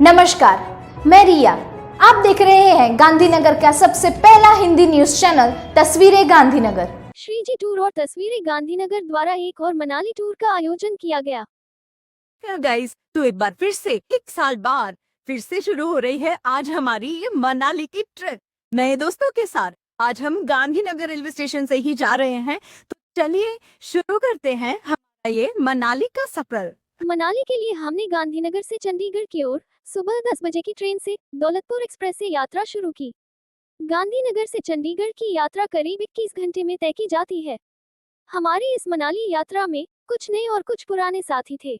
नमस्कार, मैं रिया। आप देख रहे हैं गांधीनगर का सबसे पहला हिंदी न्यूज चैनल तस्वीरें गांधीनगर। श्रीजी टूर और तस्वीरें गांधीनगर द्वारा एक और मनाली टूर का आयोजन किया गया। गाइस, तो एक बार फिर से 1 साल बाद फिर से शुरू हो रही है आज हमारी ये मनाली की ट्रिप नए दोस्तों के साथ। आज हम गांधीनगर रेलवे स्टेशन से ही जा रहे हैं, तो चलिए शुरू करते हैं हमारा ये मनाली का सफर। मनाली के लिए हमने गांधीनगर से चंडीगढ़ की ओर सुबह 10 बजे की ट्रेन से दौलतपुर एक्सप्रेस से यात्रा शुरू की। गांधीनगर से चंडीगढ़ की यात्रा करीब 21 घंटे में तय की जाती है। हमारी इस मनाली यात्रा में कुछ नए और कुछ पुराने साथी थे।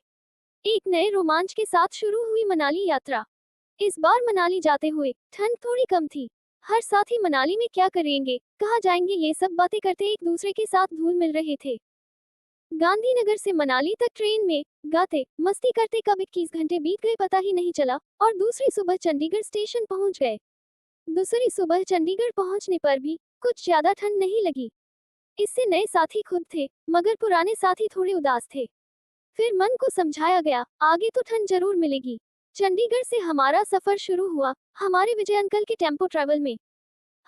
एक नए रोमांच के साथ शुरू हुई मनाली यात्रा। इस बार मनाली जाते हुए ठंड थोड़ी कम थी। हर साथी मनाली में क्या करेंगे, कहाँ जाएंगे, ये सब बातें करते एक दूसरे के साथ घुल मिल रहे थे। गांधीनगर से मनाली तक ट्रेन में गाते मस्ती करते कब 21 घंटे बीत गए पता ही नहीं चला और दूसरी सुबह चंडीगढ़ स्टेशन पहुंच गए। दूसरी सुबह चंडीगढ़ पहुंचने पर भी कुछ ज्यादा ठंड नहीं लगी। इससे नए साथी खुद थे, मगर पुराने साथी थोड़े उदास थे। फिर मन को समझाया गया, आगे तो ठंड जरूर मिलेगी। चंडीगढ़ से हमारा सफर शुरू हुआ हमारे विजय अंकल के टेम्पो ट्रैवल में।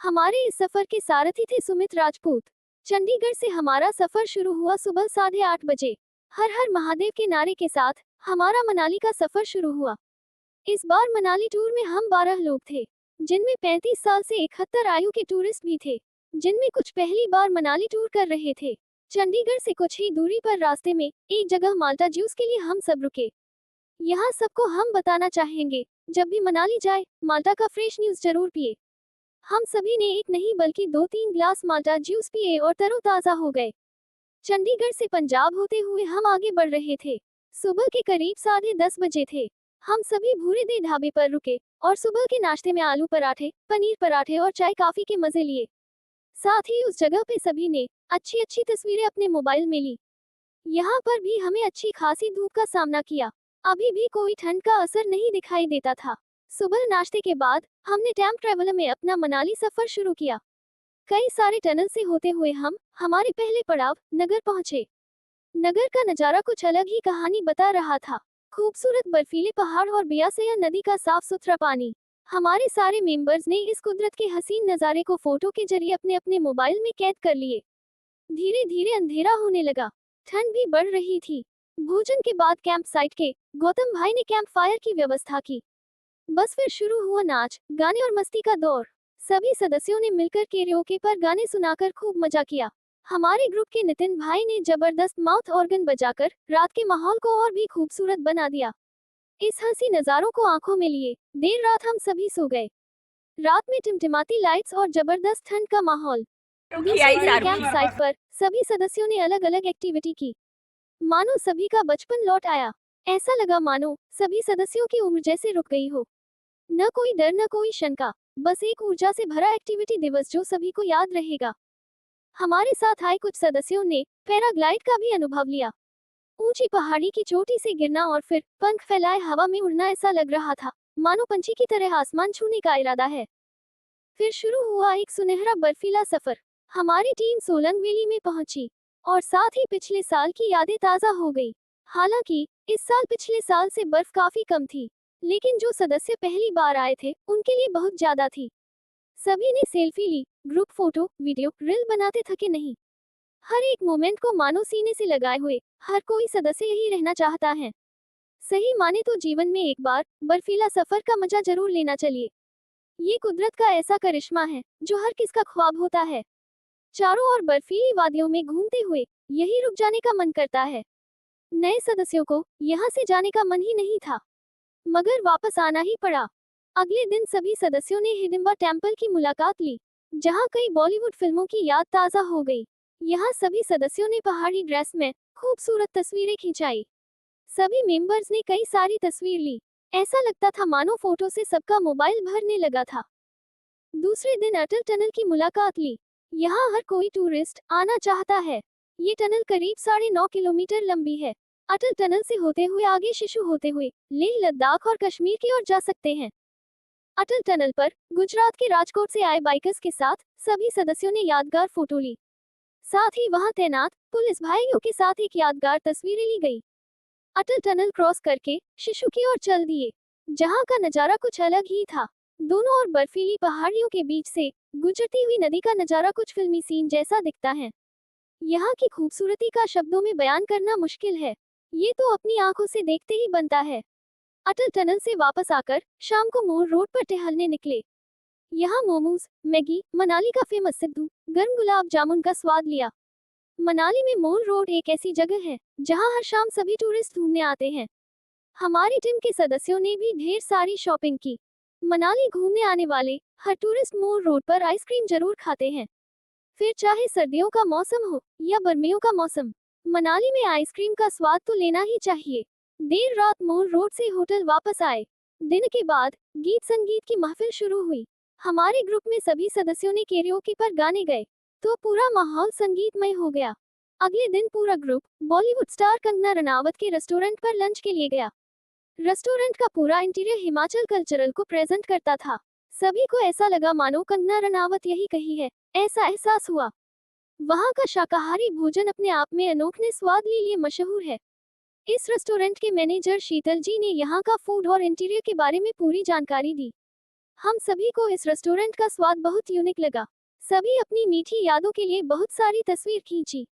हमारे इस सफर के सारथी थे सुमित राजपूत। चंडीगढ़ से हमारा सफर शुरू हुआ सुबह 8:30 बजे। हर हर महादेव के नारे के साथ हमारा मनाली का सफर शुरू हुआ। इस बार मनाली टूर में हम 12 लोग थे, जिनमें 35 साल से 71 आयु के टूरिस्ट भी थे, जिनमें कुछ पहली बार मनाली टूर कर रहे थे। चंडीगढ़ से कुछ ही दूरी पर रास्ते में एक जगह माल्टा जूस के लिए हम सब रुके। यहाँ सबको हम बताना चाहेंगे, जब भी मनाली जाए माल्टा का फ्रेश न्यूज जरूर पिए। हम सभी ने एक नहीं बल्कि 2-3 ग्लास माल्टा जूस पिए और तरोताजा हो गए। चंडीगढ़ से पंजाब होते हुए हम आगे बढ़ रहे थे। सुबह के करीब 10:30 बजे थे। हम सभी भूरे दे ढाबे पर रुके और सुबह के नाश्ते में आलू पराठे, पनीर पराठे और चाय काफी के मजे लिए। साथ ही उस जगह पे सभी ने अच्छी अच्छी तस्वीरें अपने मोबाइल में ली। यहाँ पर भी हमें अच्छी खासी धूप का सामना किया। अभी भी कोई ठंड का असर नहीं दिखाई देता था। सुबह नाश्ते के बाद हमने टेम्प ट्रैवलर में अपना मनाली सफर शुरू किया। कई सारे टनल से होते हुए हम हमारे पहले पड़ाव नगर पहुंचे। नगर का नजारा कुछ अलग ही कहानी बता रहा था। खूबसूरत बर्फीले पहाड़ और बियासैया नदी का साफ सुथरा पानी। हमारे सारे मेंबर्स ने इस कुदरत के हसीन नजारे को फोटो के जरिए अपने अपने मोबाइल में कैद कर लिए। धीरे धीरे अंधेरा होने लगा, ठंड भी बढ़ रही थी। भोजन के बाद कैंप साइट के गौतम भाई ने कैंप फायर की व्यवस्था की। बस फिर शुरू हुआ नाच गाने और मस्ती का दौर। सभी सदस्यों ने मिलकर कैरियोके पर गाने सुनाकर खूब मजा किया। हमारे ग्रुप के नितिन भाई ने जबरदस्त माउथ ऑर्गन बजाकर रात के माहौल को और भी खूबसूरत बना दिया। इस हंसी नजारों को आंखों में लिए देर रात हम सभी सो गए। रात में टिमटिमाती लाइट्स और जबरदस्त ठंड का माहौल। दूसरे दिन कैंप साइट पर सभी सदस्यों ने अलग अलग एक्टिविटी की। मानो सभी का बचपन लौट आया। ऐसा लगा मानो सभी सदस्यों की उम्र जैसे रुक गई हो। न कोई डर न कोई शंका, बस एक ऊर्जा से भरा एक्टिविटी दिवस जो सभी को याद रहेगा। हमारे साथ आए कुछ सदस्यों ने पैराग्लाइड का भी अनुभव लिया। ऊंची पहाड़ी की चोटी से गिरना और फिर पंख फैलाए हवा में उड़ना, ऐसा लग रहा था मानो पंछी की तरह आसमान छूने का इरादा है। फिर शुरू हुआ एक सुनहरा बर्फीला सफर। हमारी टीम सोलंग वैली में पहुंची और साथ ही पिछले साल की यादें ताजा हो गई। हालांकि इस साल पिछले साल से बर्फ काफी कम थी, लेकिन जो सदस्य पहली बार आए थे उनके लिए बहुत ज्यादा थी। सभी ने सेल्फी ली, ग्रुप फोटो, वीडियो, रील बनाते थके नहीं। हर एक मोमेंट को मानो सीने से लगाए हुए हर कोई सदस्य यही रहना चाहता है। सही माने तो जीवन में एक बार बर्फीला सफर का मजा जरूर लेना चाहिए। ये कुदरत का ऐसा करिश्मा है जो हर किसका ख्वाब होता है। चारों ओर बर्फीली वादियों में घूमते हुए यही रुक जाने का मन करता है। नए सदस्यों को यहाँ से जाने का मन ही नहीं था, मगर वापस आना ही पड़ा। अगले दिन सभी सदस्यों ने हिडिंबा टेम्पल की मुलाकात ली, जहाँ कई बॉलीवुड फिल्मों की याद ताजा हो गई। यहाँ सभी सदस्यों ने पहाड़ी ड्रेस में खूबसूरत तस्वीरें खिंचाई। सभी मेंबर्स ने कई सारी तस्वीर ली। ऐसा लगता था मानो फोटो से सबका मोबाइल भरने लगा था। दूसरे दिन अटल टनल की मुलाकात ली। यहाँ हर कोई टूरिस्ट आना चाहता है। ये टनल करीब 9.5 किलोमीटर लंबी है। अटल टनल से होते हुए आगे शिशु होते हुए लेह, लद्दाख और कश्मीर की ओर जा सकते हैं। अटल टनल पर गुजरात के राजकोट से आए बाइकर्स के साथ सभी सदस्यों ने यादगार फोटो ली। साथ ही वहां तैनात पुलिस भाइयों के साथ एक यादगार तस्वीरें ली गई। अटल टनल क्रॉस करके शिशु की ओर चल दिए। जहाँ का नजारा कुछ अलग ही था। दोनों ओर बर्फीली पहाड़ियों के बीच से गुजरती हुई नदी का नजारा कुछ फिल्मी सीन जैसा दिखता है। यहाँ की खूबसूरती का शब्दों में बयान करना मुश्किल है, ये तो अपनी आंखों से देखते ही बनता है। अटल टनल से वापस आकर शाम को मोर रोड पर टहलने निकले। यहाँ मोमोज, मैगी, मनाली का फेमस सिद्धू, गर्म गुलाब जामुन का स्वाद लिया। मनाली में मोर रोड एक ऐसी जगह है जहाँ हर शाम सभी टूरिस्ट घूमने आते हैं। हमारी टीम के सदस्यों ने भी ढेर सारी शॉपिंग की। मनाली घूमने आने वाले हर टूरिस्ट मोर रोड पर आइसक्रीम जरूर खाते हैं, फिर चाहे सर्दियों का मौसम हो या गर्मियों का मौसम, मनाली में आइसक्रीम का स्वाद तो लेना ही चाहिए। देर रात मोर रोड से होटल वापस आए। दिन के बाद गीत संगीत की महफिल शुरू हुई। हमारे ग्रुप में सभी सदस्यों ने कैरियोके पर गाने गए तो पूरा माहौल संगीतमय हो गया। अगले दिन पूरा ग्रुप बॉलीवुड स्टार कंगना रनावत के रेस्टोरेंट पर लंच के लिए गया। रेस्टोरेंट का पूरा इंटीरियर हिमाचल कल्चरल को प्रेजेंट करता था। सभी को ऐसा लगा मानो कंगना रनावत यही कही है, ऐसा एहसास हुआ। वहाँ का शाकाहारी भोजन अपने आप में अनोखे स्वाद के लिए मशहूर है। इस रेस्टोरेंट के मैनेजर शीतल जी ने यहाँ का फूड और इंटीरियर के बारे में पूरी जानकारी दी। हम सभी को इस रेस्टोरेंट का स्वाद बहुत यूनिक लगा। सभी अपनी मीठी यादों के लिए बहुत सारी तस्वीर खींची।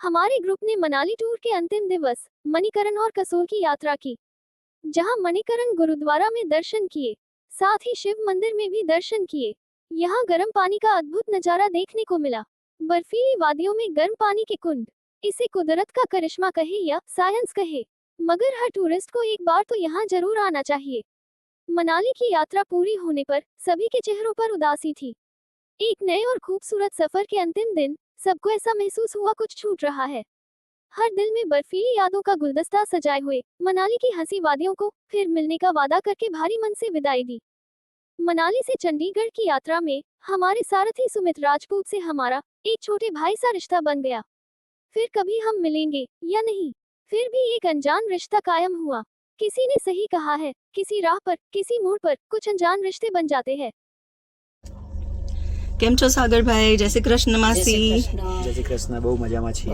हमारे ग्रुप ने मनाली टूर के अंतिम दिवस मणिकरण और कसोल की यात्रा की, जहां मणिकरण गुरुद्वारा में दर्शन किए, साथ ही शिव मंदिर में भी दर्शन किए। यहाँ गर्म पानी का अद्भुत नजारा देखने को मिला। बर्फीली वादियों में गर्म पानी के कुंड, इसे कुदरत का करिश्मा कहे या साइंस कहे, मगर हर टूरिस्ट को एक बार तो यहाँ जरूर आना चाहिए। मनाली की यात्रा पूरी होने पर सभी के चेहरों पर उदासी थी। एक नए और खूबसूरत सफर के अंतिम दिन सबको ऐसा महसूस हुआ कुछ छूट रहा है। हर दिल में बर्फीली यादों का गुलदस्ता सजाए हुए मनाली की हंसी वादियों को फिर मिलने का वादा करके भारी मन से विदाई दी। मनाली से चंडीगढ़ की यात्रा में हमारे सारथी सुमित राजपूत से हमारा एक छोटे भाई सा रिश्ता बन गया। फिर कभी हम मिलेंगे या नहीं, फिर भी एक अनजान रिश्ता कायम हुआ। किसी ने सही कहा है, किसी राह पर, किसी मोड़ पर कुछ अनजान रिश्ते बन जाते हैं। કેમ છો સાગરભાઈ? જય શ્રી કૃષ્ણ માસી. જય શ્રી કૃષ્ણ. બહુ મજામાં છીએ.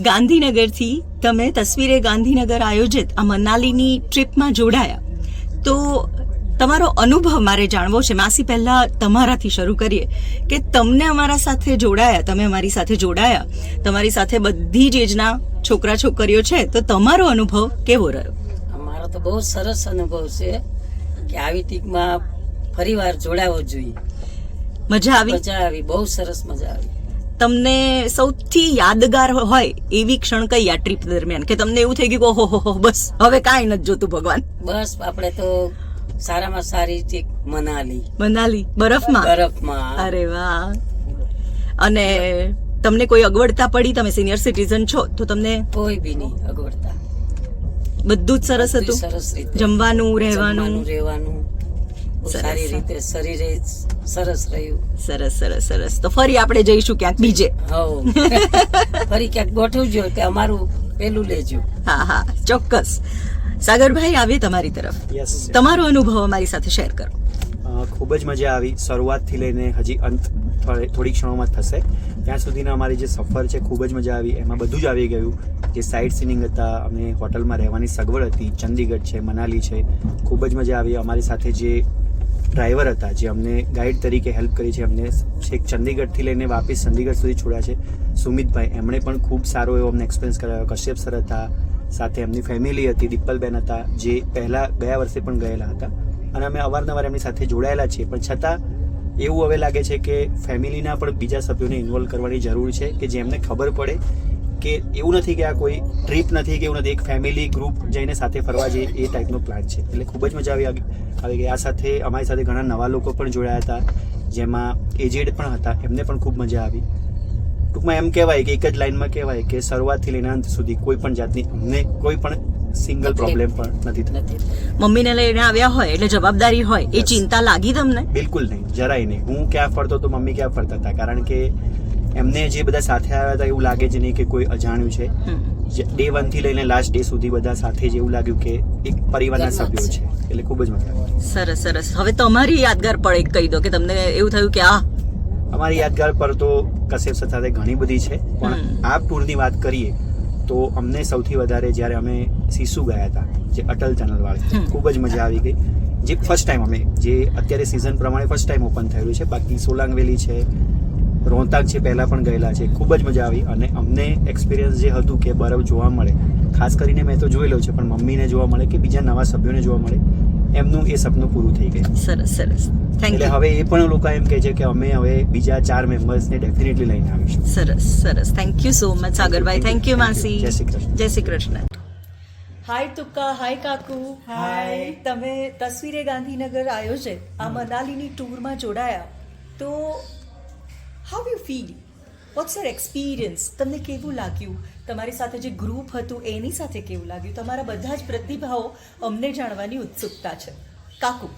ગાંધીનગરથી તમે તસવીરે ગાંધીનગર આયોજિત આ મનાલીની ટ્રીપમાં જોડાયા, તો તમારો અનુભવ મારે જાણવો છે. માસી, પહેલા તમારાથી શરૂ કરીએ કે તમને અમારા સાથે જોડાયા, તમે અમારી સાથે જોડાયા, તમારી સાથે બધી જ એજના છોકરા છોકરીઓ છે, તો તમારો અનુભવ કેવો રહ્યો? અમારો તો બહુ સરસ અનુભવ છે કે આવી ટીમમાં ફરીવાર જોડાવો જોઈએ. મજા આવી? મજા આવી, બહુ સરસ મજા આવી. તમને સૌથી યાદગાર હોય એવી ક્ષણ કઈ આ ટ્રીપ દરમિયાન કે તમને એવું થઈ ગયું કે ઓહો હો બસ હવે કાંઈ નથી જોતું ભગવાન? બસ આપણે તો સારામાં સારી ટ્રીપ મનાલી. મનાલી બરફમાં? બરફમાં. અરે વાહ. અને તમને કોઈ અગવડતા પડી? તમે સિનિયર સિટીઝન છો તો તમને કોઈ બી નહીં અગવડતા. બધું જ સરસ હતું? સરસ રીતે જમવાનું, રહેવાનું? રહેવાનું સારી રીતે, શરીરે સરસ રહ્યું. સરસ સરસ સરસ. તો ફરી આપણે જઈશું ક્યાંક બીજે. હવ ફરી ક્યાંક ગોઠવજો કે અમારું પેલું લેજો. હા હા, ચોક્કસ. સાગરભાઈ, આવે તમારી તરફ, યસ. તમારો અનુભવ અમારી સાથે શેર કરો. ખૂબ જ મજા આવી. શરૂઆતથી લઈને હજી અંત થોડી ક્ષણોમાં થશે ત્યાં સુધીના અમારી જે સફર છે ખૂબ જ મજા આવી. એમાં બધું જ આવી ગયું. જે સાઇટ સીનિંગ હતા, અમે હોટલમાં રહેવાની સગવડ હતી, ચંદીગઢ છે, મનાલી છે, ખૂબ જ મજા આવી. અમારી સાથે જે ડ્રાઈવર હતા, જે અમને ગાઈડ તરીકે હેલ્પ કરી છે, અમને છેક ચંદીગઢથી લઈને વાપસ ચંદીગઢ સુધી છોડ્યા છે, સુમિતભાઈ, એમણે પણ ખૂબ સારો એવો અમને એક્સપિરિયન્સ કરાવ્યો. કશ્યપ સર હતા, સાથે એમની ફેમિલી હતી, દીપલબેન હતા, જે પહેલાં ગયા વર્ષે પણ ગયેલા હતા, અને અમે અવારનવાર એમની સાથે જોડાયેલા છીએ. પણ છતાં એવું હવે લાગે છે કે ફેમિલીના પણ બીજા સભ્યોને ઇન્વોલ્વ કરવાની જરૂર છે, કે જેમને ખબર પડે કે એવું નથી કે આ કોઈ ટ્રીપ નથી, કે એવું નથી, એક ફેમિલી ગ્રુપ જઈને સાથે ફરવા જઈએ એ ટાઈપનો પ્લાન છે. એટલે ખૂબ જ મજા આવી ગઈ. આ સાથે અમારી સાથે ઘણા નવા લોકો પણ જોડાયા હતા, જેમાં એજેડ પણ હતા, એમને પણ ખૂબ મજા આવી. ટૂંકમાં એમ કહેવાય કે એક જ લાઈનમાં કહેવાય કે શરૂઆતથી લઈને અંત સુધી કોઈ પણ જાતની અમને કોઈ પણ સિંગલ પ્રોબ્લેમ પણ નથી થતી. મમ્મીને લઈને આવ્યા હોય એટલે જવાબદારી હોય, એ ચિંતા લાગી તમને? બિલકુલ નહીં, જરાય નહીં. હું ક્યાં ફરતો તો મમ્મી ક્યાં ફરતા હતા, કારણ કે એમને જે બધા સાથે આવ્યા હતા એવું લાગે જ નહીં કે કોઈ અજાણ્યું છે. ડે 1 થી લઈને લાસ્ટ ડે સુધી બધા સાથે જ એવું લાગ્યું કે એક પરિવારના સભ્યો છે. એટલે ખૂબ જ મજા આવી. સરસ સરસ. હવે તમારી યાદગાર પળ એક કહી દો કે તમને એવું થયું કે આ અમારી યાદગાર પર તો કશ્યપ સર સાથે ઘણી બધી છે, પણ આ ટૂરની વાત કરીએ તો અમને સૌથી વધારે જ્યારે અમે સિસુ ગયા હતા જે અટલ ટનલ વાળી ખૂબ જ મજા આવી ગઈ. જે ફર્સ્ટ ટાઈમ અમે જે અત્યારે સિઝન પ્રમાણે ફર્સ્ટ ટાઈમ ઓપન થયેલું છે. બાકી સોલાંગ વેલી છે, રોહતાંગ છે, પહેલાં પણ ગયેલા છે. ખૂબ જ મજા આવી અને અમને એક્સપિરિયન્સ જે હતું કે બરફ જોવા મળે, ખાસ કરીને મેં તો જોયેલો છે પણ મમ્મીને જોવા મળે કે બીજા નવા સભ્યોને જોવા મળે, એમનું એ સપનું પૂરું થઈ ગયું. સરસ સરસ, થેન્ક એટલે યુ. હવે એ પણ લોકો એમ કહે છે કે અમે હવે બીજા 4 મેમ્બર્સને ડેફિનેટલી લઈને આવીશું. સરસ સરસ, થેન્ક યુ સો મચ સાગરભાઈ, થેન્ક યુ માસી. જય શ્રી કૃષ્ણ. જય શ્રી કૃષ્ણ. હાય તુક્કા, હાય કાકુ. હાય. તમે તસવીરે ગાંધીનગર આયોજિત આ મનાલીની ટૂરમાં જોડાયા તો how you feel? What's your experience? તમને કેવું લાગ્યું? તમારી સાથે જે ગ્રુપ હતું એની સાથે કેવું લાગ્યું? તમારા બધા જ પ્રતિભાવો અમને જાણવાની ઉત્સુકતા છે. काकू,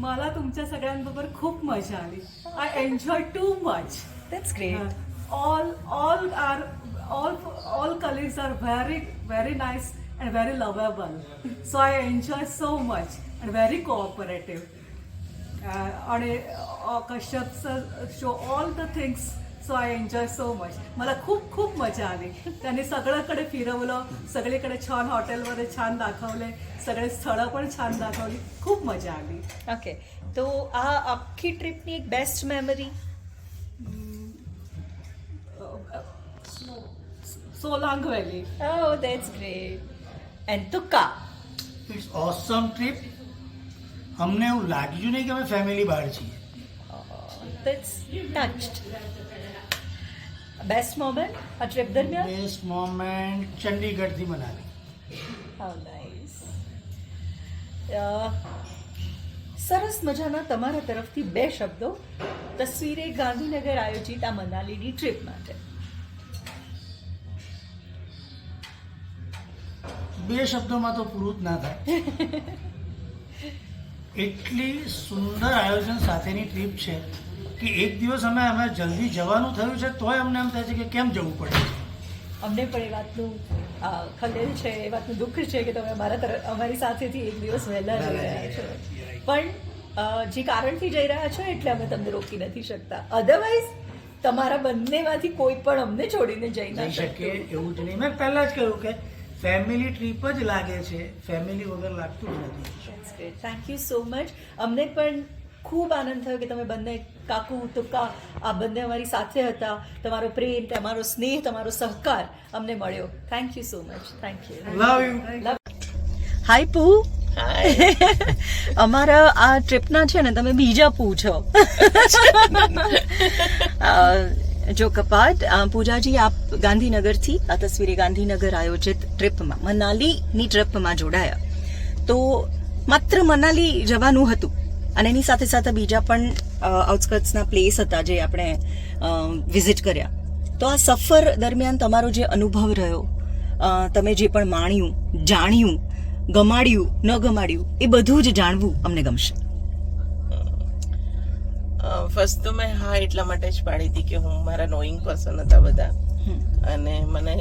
मला तुमच्या सगळ्यांबरोबर खूप मजा आली. I enjoy too much. that's great. All colleagues are very nice and very lovable. So I enjoy so much and very cooperative. And Kashyap sir show all the things. So I enjoy so much. मला खूप मजा आली. त्यांनी सगळीकडे फिरवलं, सगळीकडे छान हॉटेलमध्ये छान दाखवले, सगळे स्थळं पण छान दाखवली. खूप मजा आली. ઓકે, તો આ આખી ટ્રીપની એક best memory? Solang valley. Oh, that's great. And તુક્કા? It's awesome trip. અમને એવું લાગ્યું નહીં કે અમે ફેમિલી બહાર છીએ. That's touched. બેસ્ટ મોમેન્ટ આ ટ્રીપ દરમિયાન? બેસ્ટ મોમેન્ટ ચંડીગઢથી મનાલી. How nice. સરસ મજાના તમારા તરફથી 2 શબ્દો તસવીરે ગાંધીનગર આયોજિત આ મનાલીની ટ્રીપ માટે. 2 શબ્દોમાં તો પૂરું જ ના થાય. એટલી સુંદર આયોજન સાથેની ટ્રીપ છે કે એક દિવસ અમે જલ્દી જવાનું થયું છે તોય અમને એમ થાય છે કે કેમ જવું પડે છે. અમને પણ એ વાતનું ખલેલ છે, એ વાતનું દુઃખ છે કે તમે અમારી સાથેથી એક દિવસ વહેલા જઈ રહ્યા છો, પણ જે કારણથી જઈ રહ્યા છો એટલે અમે તમને રોકી નથી શકતા. અધરવાઇઝ તમારા બંનેમાંથી કોઈ પણ અમને છોડીને જઈ ના જઈ શકે શકે. એવું જ નહીં. મેં પહેલાં જ કહ્યું કે ફેમિલી ટ્રીપ જ લાગે છે, ફેમિલી વગર લાગતું જ નથી. Thank you so much. અમને પણ ખૂબ આનંદ થયો કે તમે બંને કાકુ તુક્કા આ બંને અમારી સાથે હતા. તમારો પ્રેમ, તમારો સ્નેહ, તમારો સહકાર અમને મળ્યો. Thank you so much. Thank you. Love you. Hi પૂ. અમારા આ ટ્રીપના છે ને તમે બીજા પૂ છો. જો કપાટ, પૂજાજી આપ ગાંધીનગરથી આ તસવીરે ગાંધીનગર આયોજિત ટ્રીપમાં મનાલીની ટ્રીપમાં જોડાયા તો માત્ર મનાલી જવાનું હતું અને એની સાથે સાથે બીજા પણ આઉટસ્કર્ટ્સના પ્લેસ હતા જે આપણે વિઝિટ કર્યા. તો આ સફર દરમિયાન તમારો જે અનુભવ રહ્યો, તમે જે પણ માણ્યું, જાણ્યું, ગમાડ્યું, ન ગમાડ્યું, એ બધું જ જાણવું અમને ગમશે. ફર્સ્ટ તો મેં હા એટલા માટે જ પાડી હતી કે હું મારા નોઈંગ પર્સન હતા બધા અને મને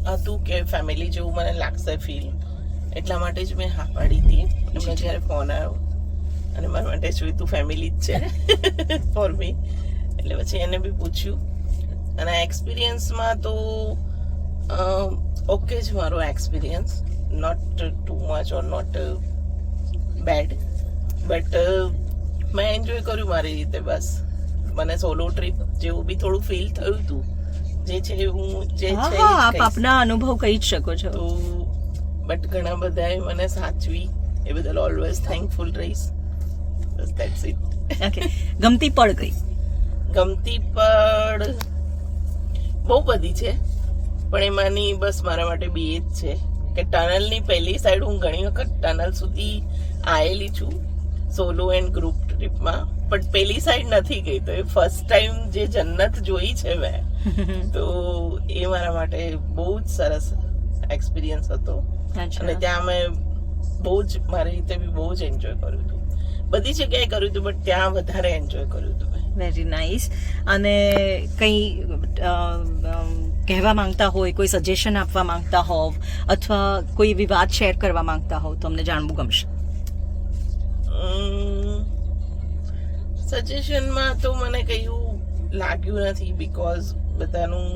હતું કે ફેમિલી જેવું મને લાગશે ફીલ, એટલા માટે જ મેં હા પાડી હતી. એમને જ્યારે ફોન આવ્યો અને મારા માટે જોઈતું ફેમિલી જ છે ફોર મી, એટલે પછી એને બી પૂછ્યું અને એક્સપિરિયન્સમાં તો ઓકે જ મારો experience, not too much or not bad, but મેં એન્જોય કર્યું મારી રીતે. બસ મને સોલો ટ્રીપ જેવું બી થોડું ફીલ થયું હતું, જે છે હું જે છે આપ આપના અનુભવ કહી જ શકો છો. તો બટ ઘણા બધાએ મને સાચવી, એ બદલ ઓલવેઝ થેન્કફુલ રહીશ. બસ ધેટ્સ ઇટ. ઓકે, ગમતી પડ કઈ? ગમતી પડ બહુ બધી છે પણ એમાંની બસ મારા માટે બે જ છે કે ટનલની પહેલી સાઈડ હું ઘણી વખત ટનલ સુધી આવેલી છું સોલો એન્ડ ગ્રુપ ટ્રીપમાં, પણ પેલી સાઈડ નથી ગઈ. તો એ ફર્સ્ટ ટાઈમ જે જન્નત જોઈ છે મેં, તો એ મારા માટે બહુ જ સરસ એક્સપિરિયન્સ હતો અને ત્યાં મેં બહુ જ મારી રીતે બી બહુ જ એન્જોય કર્યું હતું. બધી જગ્યાએ કર્યું હતું બટ ત્યાં વધારે એન્જોય કર્યું હતું મેં. Very nice. અને કંઈ કહેવા માંગતા હોય, કોઈ સજેશન આપવા માંગતા હોવ અથવા કોઈ એવી વાત શેર કરવા માંગતા હોવ તો અમને જાણવું ગમશે. સજેશનમાં તો મને કયું લાગ્યું નથી, બીકોઝ બધાનું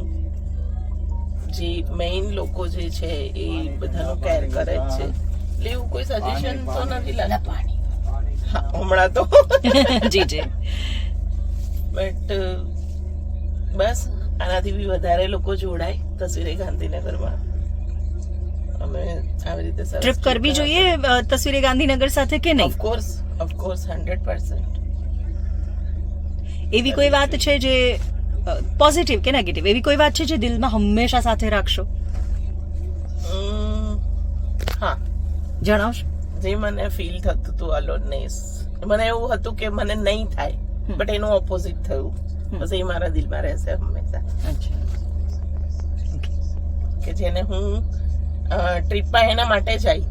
જે મેઇન લોકો જે છે એ બધાનો કેર કરે જ છે, એટલે એવું કોઈ સજેશન તો નથી લાગતું. હા, હમણાં તો જી જી. બટ બસ આનાથી બી વધારે લોકો જોડાય તસવીરે ગાંધીનગરમાં. અમે આવી રીતે ટ્રીપ કરવી જોઈએ તસવીરે ગાંધીનગર સાથે કે નહીં? ઓફકોર્સ 100%. એવી કોઈ વાત છે જે પોઝિટિવ કે નેગેટિવ, એવી કોઈ વાત છે જે દિલમાં હંમેશા સાથે રાખશો? હા, જણાવશો. જે મને ફીલ થતું હતું અલોનનેસ, મને એવું હતું કે મને નહીં થાય, બટ એનું ઓપોઝિટ થયું. બસ એ મારા દિલમાં રહેશે હંમેશા. અચ્છા, કે જેને હું ટ્રીપમાં એના માટે જ આવી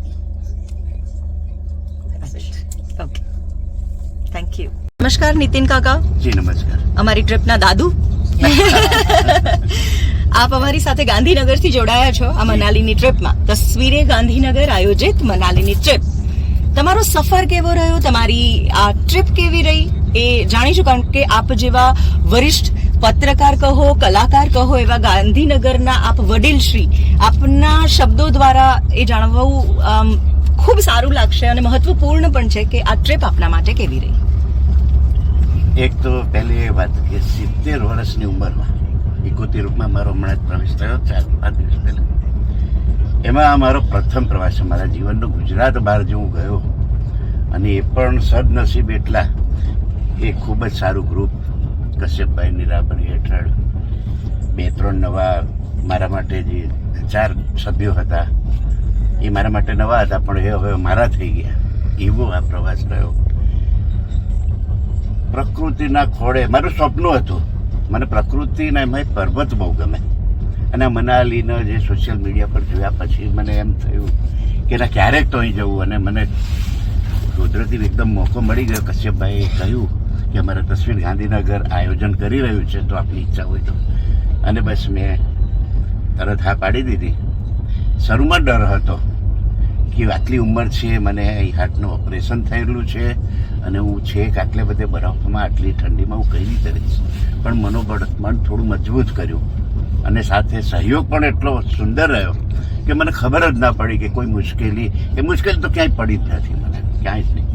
હતી. Okay, thank you. નમસ્કાર નીતિન કાકા. જી નમસ્કાર. અમારી ટ્રીપના દાદુ. આપ અમારી સાથે ગાંધીનગરથી જોડાયા છો આ મનાલીની ટ્રીપમાં, તસવીરે ગાંધીનગર આયોજિત મનાલીની ટ્રીપ. તમારો સફર કેવો રહ્યો, તમારી આ ટ્રીપ કેવી રહી એ જાણીશું, કારણ કે આપ જેવા વરિષ્ઠ પત્રકાર કહો, કલાકાર કહો, એવા ગાંધીનગરના આપ વડીલશ્રી, આપના શબ્દો દ્વારા એ જાણવું ખૂબ સારું લાગશે અને મહત્વપૂર્ણ પણ છે કે આ ટ્રીપ આપના માટે કેવી રહી. એક તો પહેલી એ વાત કે 70 વર્ષની ઉંમરમાં 71 મારો હમણાં જ પ્રવેશ થયો 4-5 દિવસ પહેલા. એમાં આ મારો પ્રથમ પ્રવાસ છે મારા જીવનનો. ગુજરાત બહાર જો હું ગયો, અને એ પણ સદનસીબ એટલા એ ખૂબ જ સારું ગ્રુપ કશ્યપભાઈ નિરાબરી હેઠળ 2-3 નવા મારા માટે જે 4 સભ્યો હતા એ મારા માટે નવા હતા, પણ એ હવે મારા થઈ ગયા. એવો આ પ્રવાસ રહ્યો. પ્રકૃતિના ખોળે મારું સ્વપ્ન હતું. મને પ્રકૃતિના એમાં પર્વત બહુ ગમે, અને મનાલીના જે સોશિયલ મીડિયા પર જોયા પછી મને એમ થયું કે ના ક્યારેક તો અહીં જવું. અને મને કુદરતી એકદમ મોકો મળી ગયો. કશ્યપભાઈએ કહ્યું કે અમારે તસવીર ગાંધીનગર આયોજન કરી રહ્યું છે, તો આપની ઈચ્છા હોય તો. અને બસ મેં તરત હા પાડી દીધી. શરૂમાં ડર હતો કે આટલી ઉંમર છે, મને હાર્ટનું ઓપરેશન થયેલું છે, અને હું છેક આટલે બધે બરફમાં આટલી ઠંડીમાં હું કઈ રીતે રહીશ. પણ મન થોડું મજબૂત કર્યું, અને સાથે સહયોગ પણ એટલો સુંદર રહ્યો કે મને ખબર જ ના પડી કે કોઈ મુશ્કેલી તો ક્યાંય પડી જ નથી મને, ક્યાંય જ નહીં.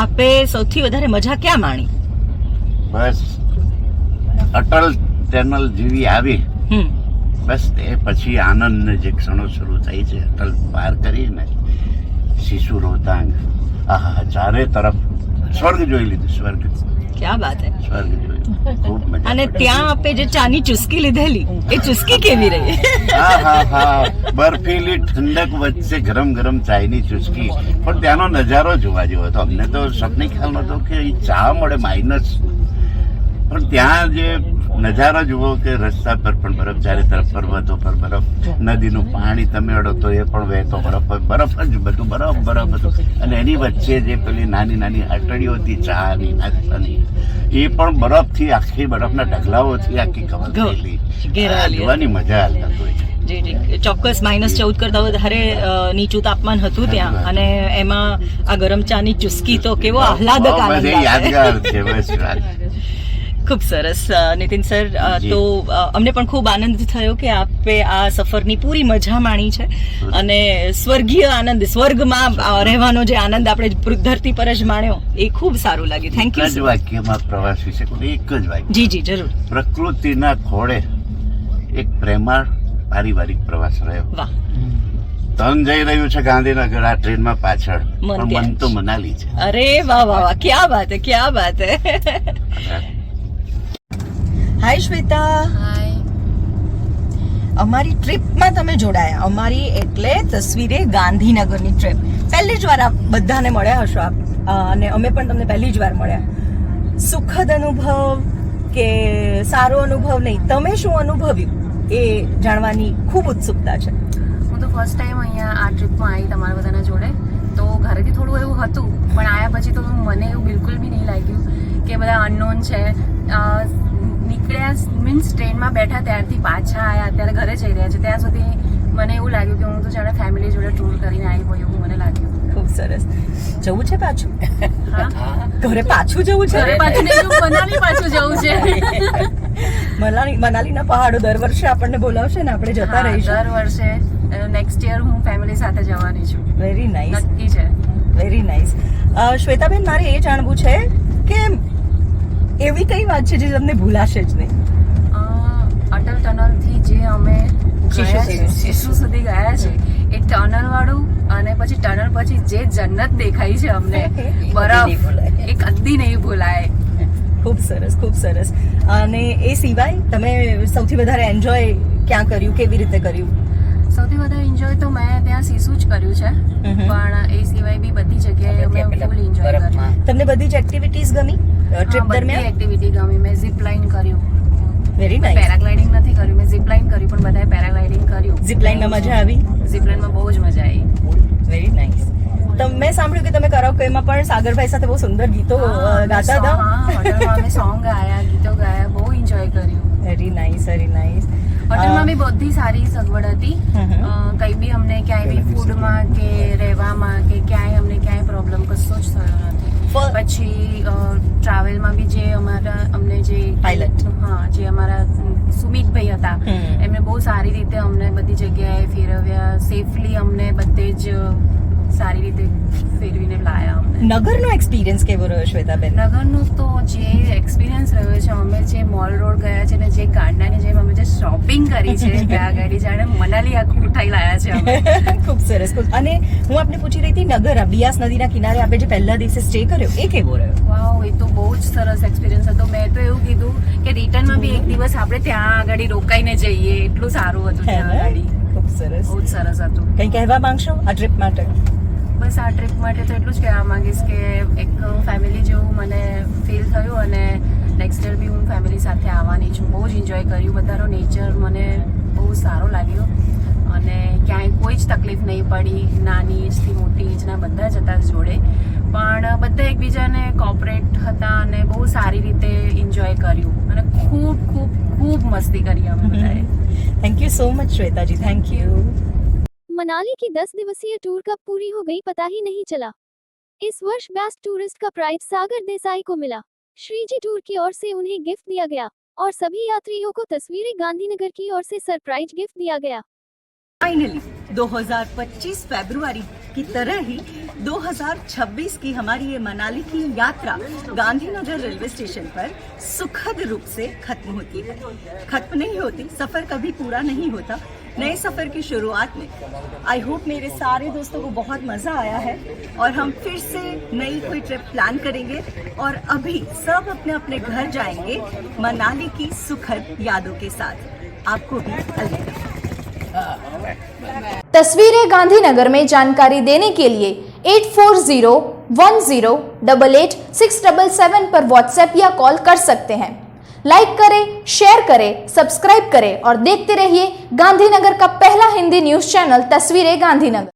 આપે સૌથી વધારે મજા ક્યાં માણી? બસ અટલ ટનલ જેવી આવી, બસ તે પછી આનંદને જે ક્ષણો શરૂ થઈ છે અટલ પાર કરીને શિશુ રોહતાંગ, આહા, ચારે તરફ સ્વર્ગ જોઈ લીધું. સ્વર્ગ. ક્યાં વાત હે. સ્વર્ગ જોયું, ખૂબ મજા. અને ત્યાં આપે જે ચાની ચુસ્કી લીધેલી, એ ચુસ્કી કેવી રહી? હા, બર્ફીલી ઠંડક વચ્ચે ગરમ ગરમ ચાયની ચુસ્કી. પણ ત્યાંનો નજારો જોવા જેવો હતો. અમને તો સપને ખ્યાલ નહોતો કે ચા મળે માઇનસ, પણ ત્યાં જે નજારો જુઓ કે રસ્તા પર પણ બરફ, ચારે તરફ પર્વતો પર બરફ, નદીનું પાણી તમે અડો તો એ પણ વહેતો બરફ જ, બધું બરફ હતું. અને એની વચ્ચે જે પેલી નાની નાની હાટડીઓ હતી ચાની નાસ્તાની, એ પણ બરફથી, આખી બરફના ઢગલાઓથી આખી કવર થયેલી. જોવાની મજા આવતી હોય. જી જી, ચોક્કસ. -14 કરતા વધારે નીચું તાપમાન હતું ત્યાં, અને એમાં આ ગરમ ચાની ચુસ્કી તો કેવો આહલાદક આનંદ યાદગાર છે. બસ ખૂબ સરસ નીતિન સર. તો અમને પણ ખૂબ આનંદ થયો કે આપે આ સફરની પૂરી મજા માણી છે, અને સ્વર્ગીય આનંદ, સ્વર્ગમાં રહેવાનો જે આનંદ આપણે ધરતી પર જ માણ્યો, એ ખૂબ સારું લાગ્યું. Thank you. એક જ વાક્યમાં પ્રવાસ વિશે એક જ વાક્ય. જી જી, જરૂર. પ્રકૃતિના ખોળે એક પ્રેમાળ પારિવારિક પ્રવાસ રહ્યો. વાહ. તન જઈ રહ્યું છે ગાંધીનગર આ ટ્રેનમાં પાછળ, પણ મન તો મનાલી છે. અરે વાહ વાહ વાહ, ક્યાં બાત હે, ક્યાં બાત હે. હાય શ્વેતા. હાય. અમારી ટ્રીપમાં તમે જોડાયા. અમારી એટલે તસવીરે ગાંધીનગરની ટ્રીપ. પહેલી જ વાર આપ બધાને મળ્યા હશો આપ, અને અમે પણ તમને પહેલી જ વાર મળ્યા. સુખદ અનુભવ કે સારો અનુભવ નહીં, તમે શું અનુભવ્યું એ જાણવાની ખૂબ ઉત્સુકતા છે. હું તો ફર્સ્ટ ટાઈમ અહીંયા આ ટ્રીપમાં આવી તમારા બધાના જોડે, તો ઘરેથી થોડું એવું હતું, પણ આવ્યા પછી તો મને એવું બિલકુલ બી નહીં લાગ્યું કે બધા અનનોન છે. નીકળ્યા મીન્સ ટ્રેનમાં બેઠા ત્યારથી પાછા આવ્યા, અત્યારે ઘરે જઈ રહ્યા છે, ત્યાં સુધી મને એવું લાગ્યું કે હું તો જાણે ફેમિલી જોડે ટૂર કરીને આવી હોય એવું મને લાગ્યું. ખૂબ સરસ. જવું છે પાછું? હા, ઘરે પાછું જવું છે? ઘરે પાછું નહીં, મનાલી પાછું જવું છે. મનાલીના પહાડો દર વર્ષે આપણને બોલાવશે ને આપણે જતા રહીશું. દર વર્ષે નેક્સ્ટ યર હું ફેમિલી સાથે જવાની છું. વેરી નાઇસ, નક્કી છે. Very nice. શ્વેતાબેન, મારે એ જાણવું છે કે એવી કઈ વાત છે જે તમને ભૂલાશે જ નહીં? અટલ ટનલ થી જે અમે શિશુ સુધી ગયા છે એ ટનલ વાળું, અને પછી ટનલ પછી જે જન્નત દેખાઈ છે અમને બરફ, એ કદી નહીં ભૂલાય. ખૂબ સરસ, ખૂબ સરસ. અને એ સિવાય તમે સૌથી વધારે એન્જોય ક્યાં કર્યું, કેવી રીતે કર્યું? સૌથી વધારે એન્જોય તો મેં ત્યાં શિશુ જ કર્યું છે, પણ એ સિવાય બી બધી જગ્યાએ અમે ફૂલ એન્જોય કર્યું. તમને બધી જ એક્ટિવિટીઝ ગમી ટ્રીપ બધી દરમિયાન? એક્ટિવિટી ગમી. મેં ઝીપ લાઇન કર્યું. Very nice. પેરાગ્લાઇડિંગ નથી કર્યું, મેં ઝીપ લાઇન કર્યું, પણ બધાએ પેરાગ્લાઇડિંગ કર્યું. ઝીપ લાઇનમાં મજા આવી? ઝીપ લાઇનમાં બહુ જ મજા આવી. Very nice. મેં સાંભળ્યું કે તમે કરાઓકેમાં પણ સાગરભાઈ સાથે બહુ સુંદર ગીતો ગાતા હતા. હોટલમાં અમે સોંગ ગાયા, ગીતો ગાયા, બહુ એન્જોય કર્યું. Very nice, very nice. હોટલમાં બી બધી સારી સગવડ હતી. કઈ બી અમને ક્યાંય બી ફૂડમાં કે રહેવામાં કે ક્યાંય અમને ક્યાંય પ્રોબ્લેમ કશો જ થયો નથી. પછી ટ્રાવેલમાં બી જે અમને જે પાયલટ, જે અમારા સુમિતભાઈ હતા, એમને બહુ સારી રીતે અમને બધી જગ્યાએ ફેરવ્યા. સેફલી અમને બધે જ સારી રીતે ફેરવીને લાયા અમને. નગરનો એક્સપિરિયન્સ કેવો રહ્યો શ્વેતાબેન? નગરનો તો જે એક્સપિરિયન્સ રહ્યો છે, અમે જે મોલ રોડ ગયા છે ને જે ગાંડાની જેમ અમે જે શોપિંગ કરી છે ત્યાં ગાડી જાણે મનાલી આખું ઉઠાઈ લાયા છે અમે. ખૂબ સરસ, ખૂબ. અને હું આપને પૂછી રહી હતી, નગર બિયાસ નદીના કિનારે આપણે જે પહેલા દિવસે સ્ટે કર્યો એ કેવો રહ્યો? વાવ, એ તો બહુ જ સરસ એક્સપિરિયન્સ હતો. મેં તો એવું કીધું કે રિટર્નમાં બી એક દિવસ આપણે ત્યાં આગળ રોકાઈને જઈએ, એટલું સારું હતું ત્યાં આગળ. ખૂબ સરસ, બહુ જ સરસ હતું. કંઈ કહેવા માંગશો આ ટ્રીપ માટે? બસ આ ટ્રીપ માટે તો એટલું જ કહેવા માંગીશ કે એક ફેમિલી જેવું મને ફીલ થયું, અને નેક્સ્ટ યર બી હું ફેમિલી સાથે આવવાની છું. બહુ જ એન્જોય કર્યું. બધાનો નેચર મને બહુ સારો લાગ્યો, અને ક્યાંય કોઈ જ તકલીફ નહીં પડી. નાની એજથી મોટી એજના બધા જ હતા જોડે, પણ બધા એકબીજાને કોઓપરેટ હતા અને બહુ સારી રીતે એન્જોય કર્યું, અને ખૂબ ખૂબ ખૂબ મસ્તી કરી અમે બધાએ. Thank you so much Shweta ji, thank you. Manali की 10 दिवसीय टूर कब पूरी हो गई पता ही नहीं चला. इस वर्ष बेस्ट टूरिस्ट का प्राइज सागर देसाई को मिला. श्रीजी टूर की ओर से उन्हें गिफ्ट दिया गया और सभी यात्रियों को तस्वीरें गांधीनगर की ओर से सरप्राइज गिफ्ट दिया गया. फाइनली 2025 फरवरी की तरह ही 2026 की हमारी ये मनाली की यात्रा गांधीनगर रेलवे स्टेशन पर सुखद रूप से खत्म होती है. खत्म नहीं होती, सफर कभी पूरा नहीं होता. नए सफर की शुरुआत में आई होप मेरे सारे दोस्तों को बहुत मजा आया है, और हम फिर से नई कोई ट्रिप प्लान करेंगे, और अभी सब अपने अपने घर जाएंगे मनाली की सुखद यादों के साथ. आपको भी अलविदा. तस्वीरें गांधीनगर में जानकारी देने के लिए 8401088677 पर व्हाट्सएप या कॉल कर सकते हैं. लाइक करें, शेयर करें, सब्सक्राइब करें और देखते रहिए गांधीनगर का पहला हिंदी न्यूज चैनल तस्वीरें गांधीनगर.